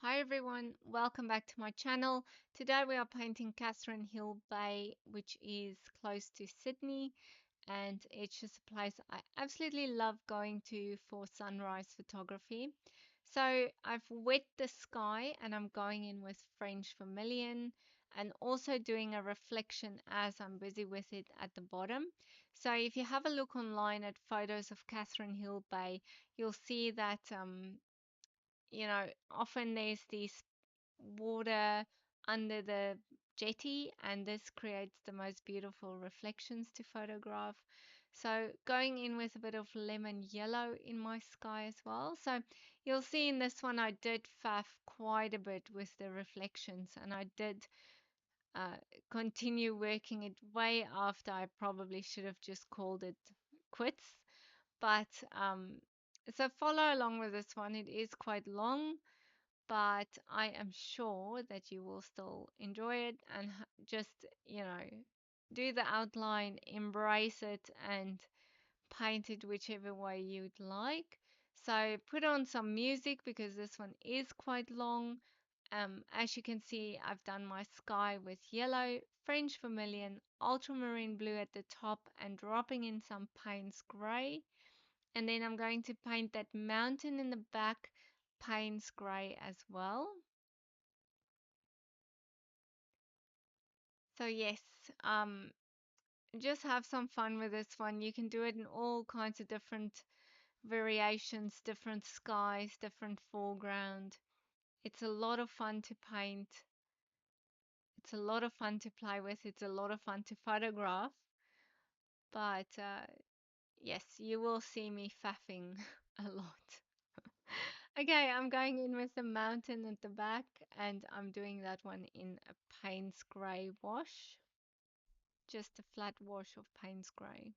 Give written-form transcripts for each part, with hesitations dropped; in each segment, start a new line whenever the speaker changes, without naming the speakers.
Hi everyone, welcome back to my channel. Today we are painting Catherine Hill Bay, which is close to Sydney, and it's just a place I absolutely love going to for sunrise photography. So I've wet the sky and I'm going in with French vermilion and also doing a reflection as I'm busy with it at the bottom. So if you have a look online at photos of Catherine Hill Bay, you'll see that often there's this water under the jetty, and this creates the most beautiful reflections to photograph. So, going in with a bit of lemon yellow in my sky as well. So, you'll see in this one, I did faff quite a bit with the reflections, and I did uh, continue working it way after I probably should have just called it quits. But so, follow along with this one, it is quite long, but I am sure that you will still enjoy it and just, do the outline, embrace it, and paint it whichever way you'd like. So put on some music because this one is quite long. As you can see, I've done my sky with yellow, French vermilion, ultramarine blue at the top, and dropping in some Payne's grey. And then I'm going to paint that mountain in the back Payne's grey as well. So yes, um, just have some fun with this one. You can do it in all kinds of different variations, different skies, different foreground. It's a lot of fun to paint. It's a lot of fun to play with. It's a lot of fun to photograph. But yes, you will see me faffing a lot. Okay, I'm going in with the mountain at the back, and I'm doing that one in a Payne's Grey wash, just a flat wash of Payne's Grey.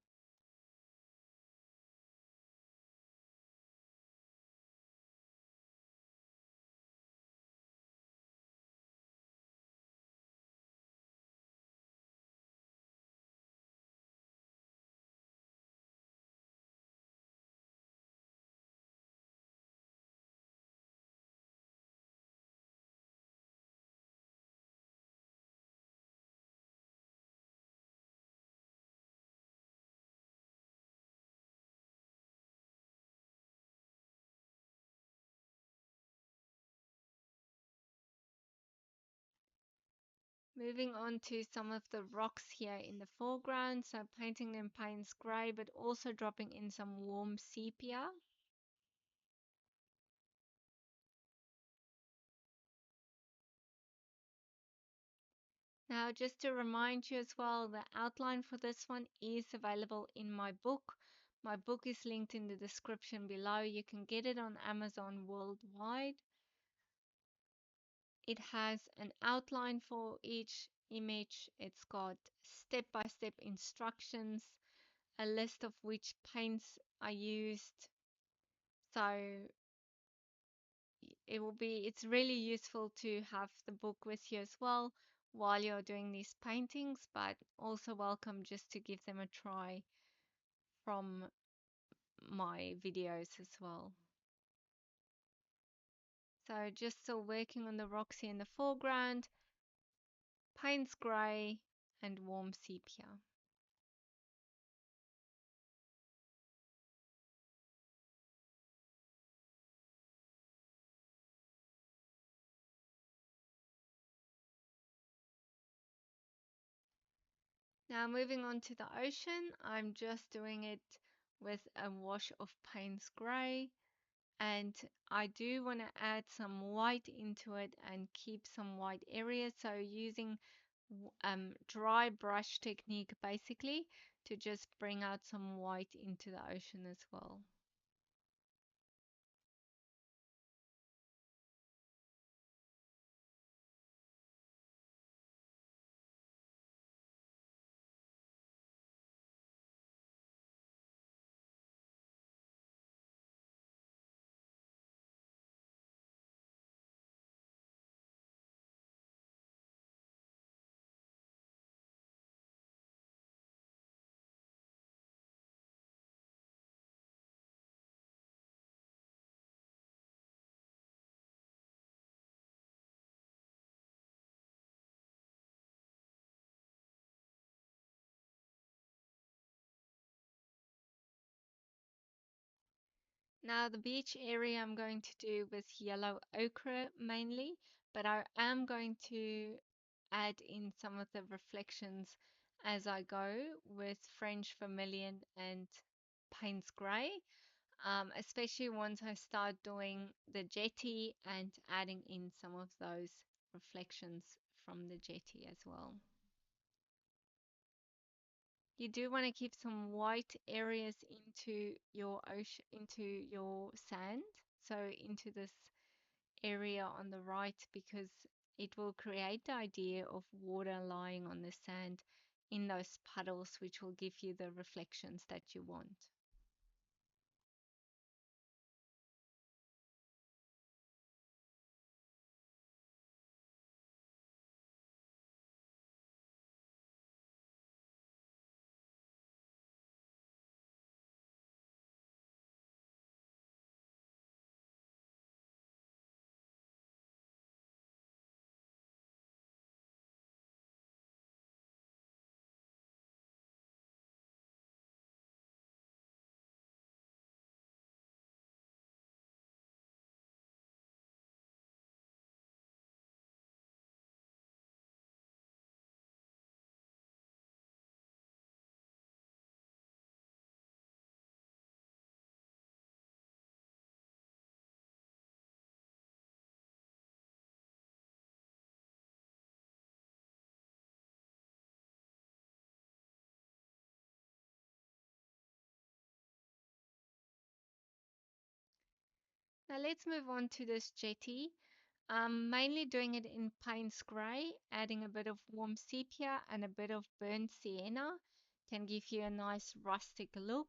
Moving on to some of the rocks here in the foreground, so painting them Payne's Grey, but also dropping in some warm sepia. Now, just to remind you as well, the outline for this one is available in my book. My book is linked in the description below. You can get it on Amazon worldwide. It has an outline for each image. It's got step-by-step instructions, a list of which paints are used. So it's really useful to have the book with you as well while you're doing these paintings, but also welcome just to give them a try from my videos as well. So just still working on the rocks here in the foreground, Payne's Grey and warm sepia. Now moving on to the ocean, I'm just doing it with a wash of Payne's Grey, and I do want to add some white into it and keep some white areas. So using dry brush technique basically to just bring out some white into the ocean as well. Now, the beach area I'm going to do with yellow ochre mainly, but I am going to add in some of the reflections as I go with French vermilion and Payne's Grey, especially once I start doing the jetty and adding in some of those reflections from the jetty as well. You do want to keep some white areas into your ocean, into your sand, so into this area on the right, because it will create the idea of water lying on the sand in those puddles, which will give you the reflections that you want. Now let's move on to this jetty. I'm mainly doing it in Payne's Grey, adding a bit of warm sepia and a bit of burnt sienna can give you a nice rustic look.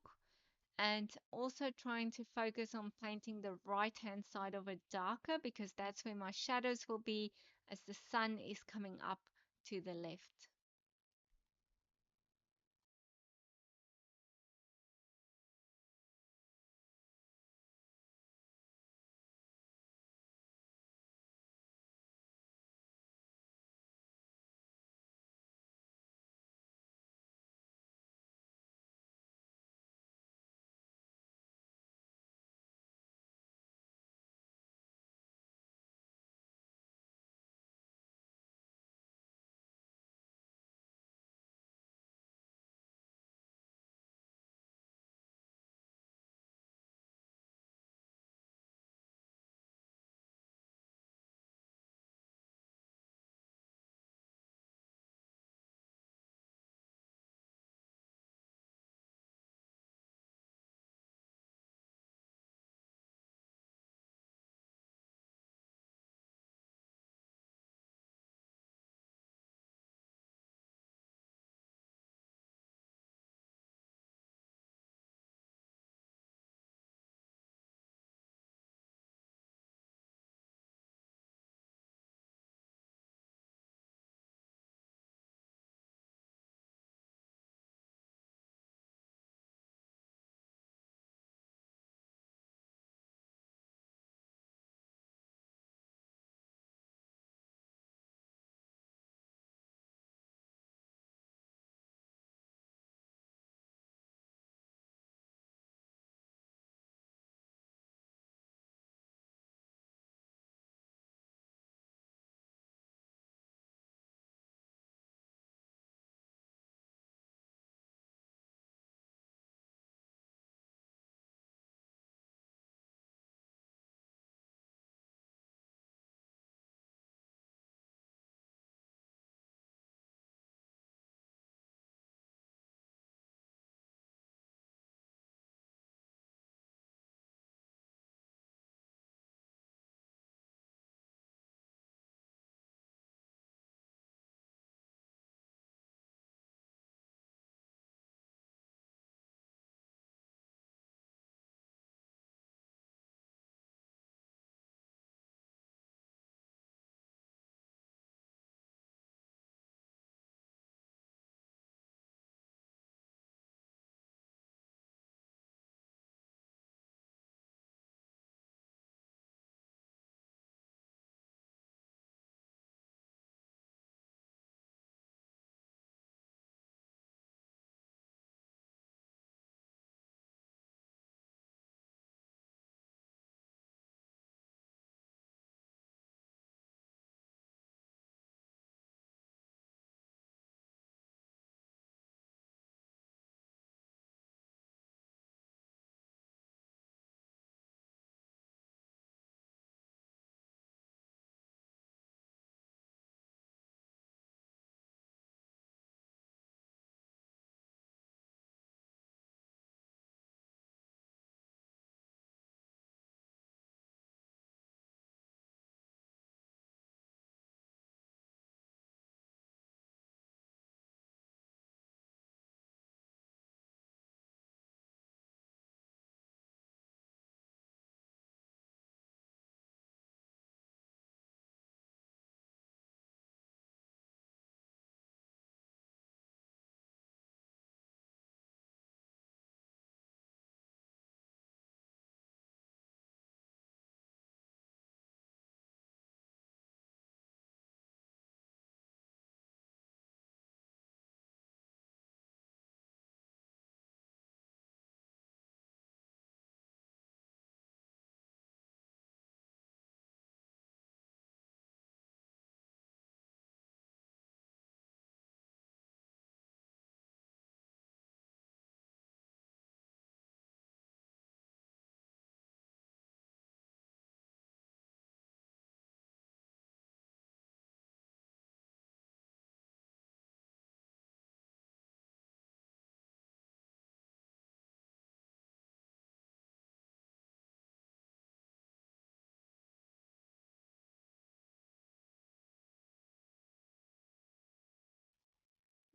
And also trying to focus on painting the right hand side of it darker because that's where my shadows will be as the sun is coming up to the left.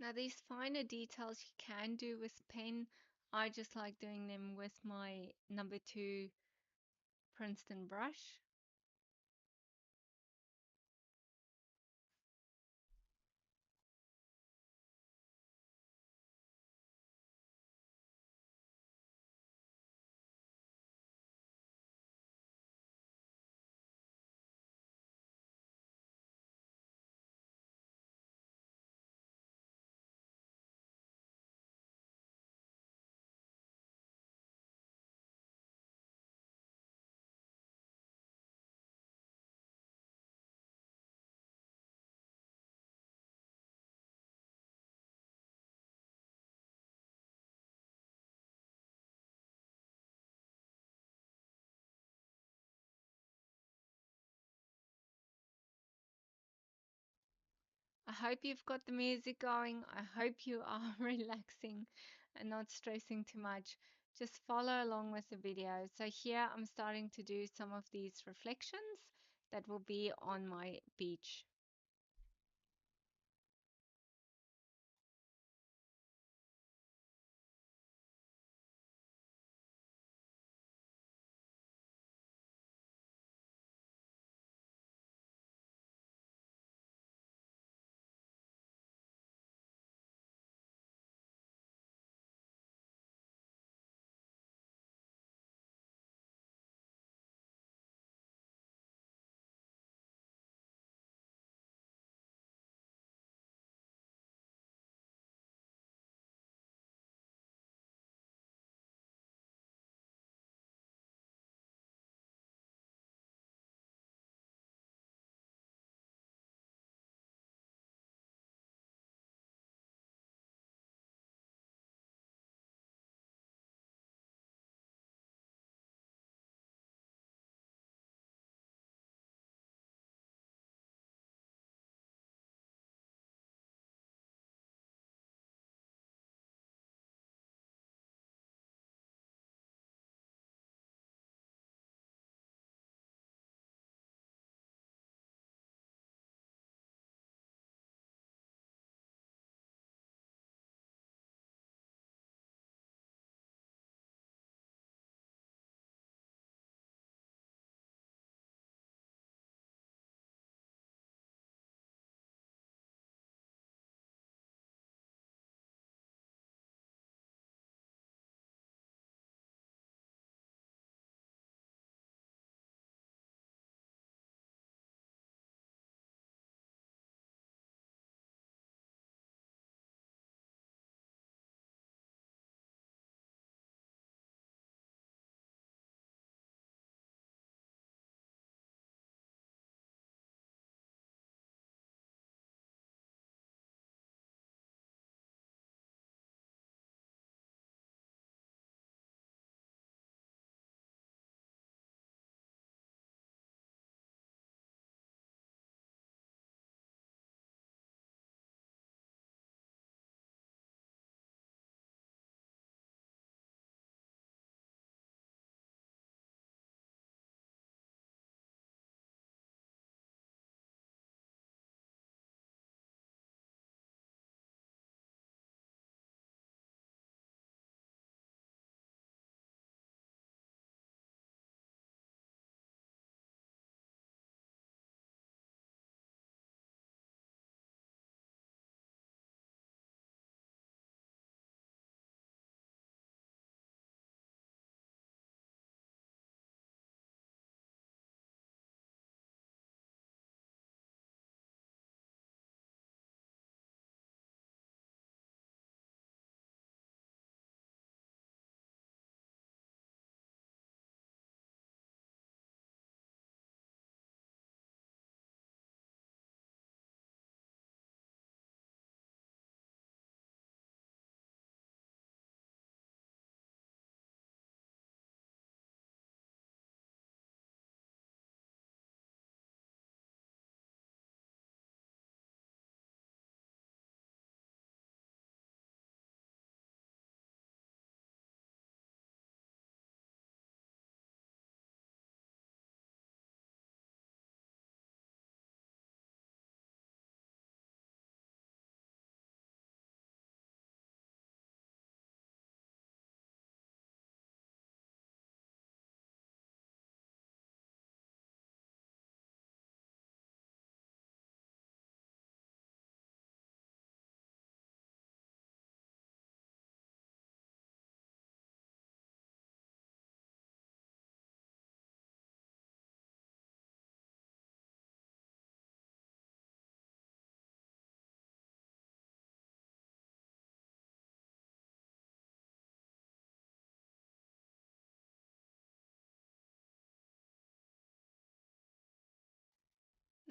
Now, these finer details you can do with pen. I just like doing them with my number 2 Princeton brush. I hope you've got the music going. I hope you are relaxing and not stressing too much. Just follow along with the video. So here I'm starting to do some of these reflections that will be on my beach.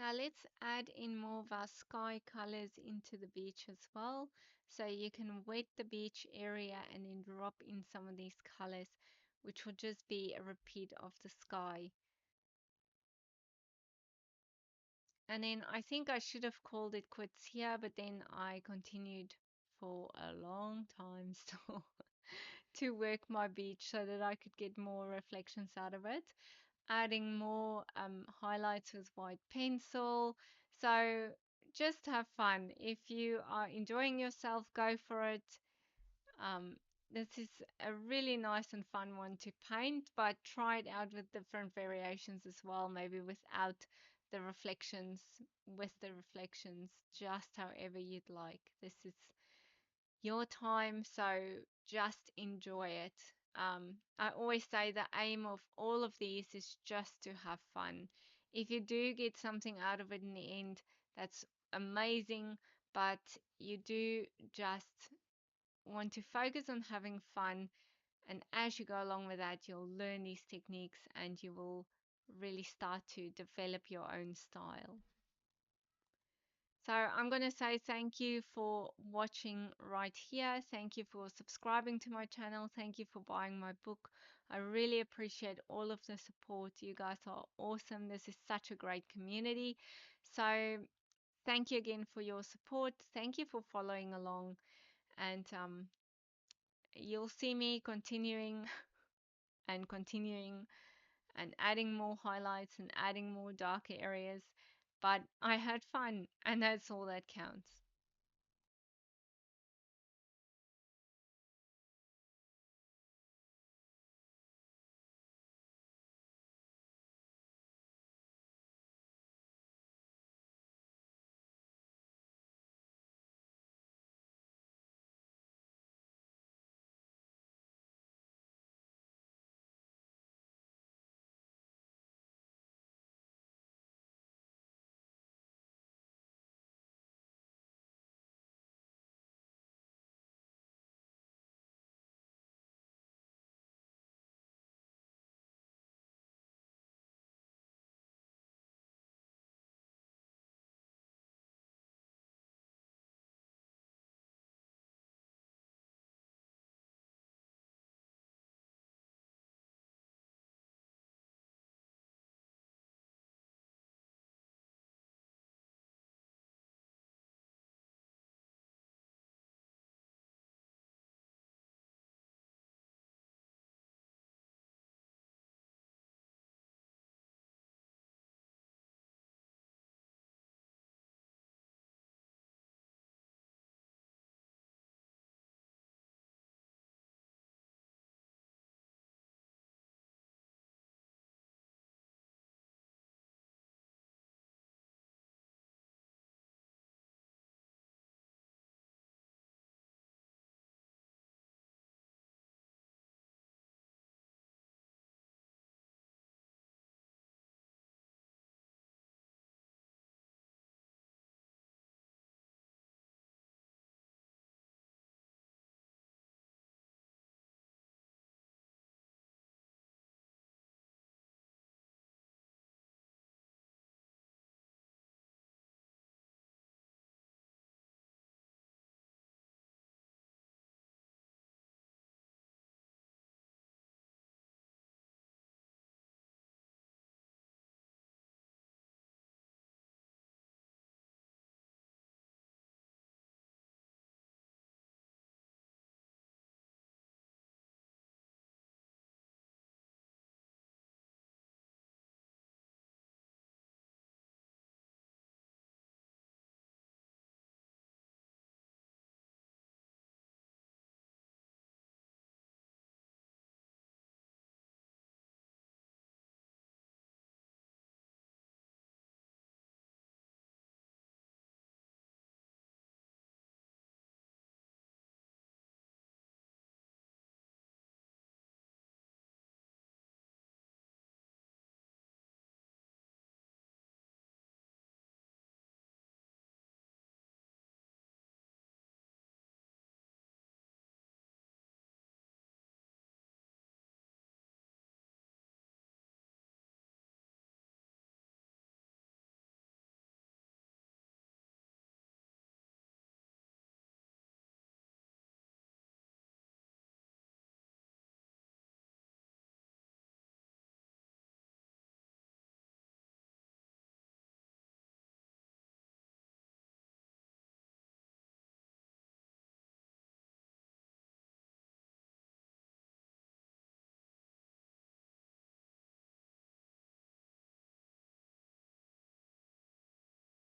Now let's add in more of our sky colors into the beach as well. So you can wet the beach area and then drop in some of these colors, which will just be a repeat of the sky. And then I think I should have called it quits here, but then I continued for a long time still to work my beach so that I could get more reflections out of it. Adding more highlights with white pencil. So just have fun. If you are enjoying yourself, go for it. Um, this is a really nice and fun one to paint, but try it out with different variations as well, maybe without the reflections, with the reflections, just however you'd like. This is your time, so just enjoy it. I always say the aim of all of these is just to have fun. If you do get something out of it in the end, that's amazing, but you do just want to focus on having fun. And as you go along with that, you'll learn these techniques and you will really start to develop your own style. So I'm going to say thank you for watching right here. Thank you for subscribing to my channel. Thank you for buying my book. I really appreciate all of the support. You guys are awesome. This is such a great community. So thank you again for your support. Thank you for following along. And you'll see me continuing and continuing and adding more highlights and adding more darker areas. But I had fun, and that's all that counts.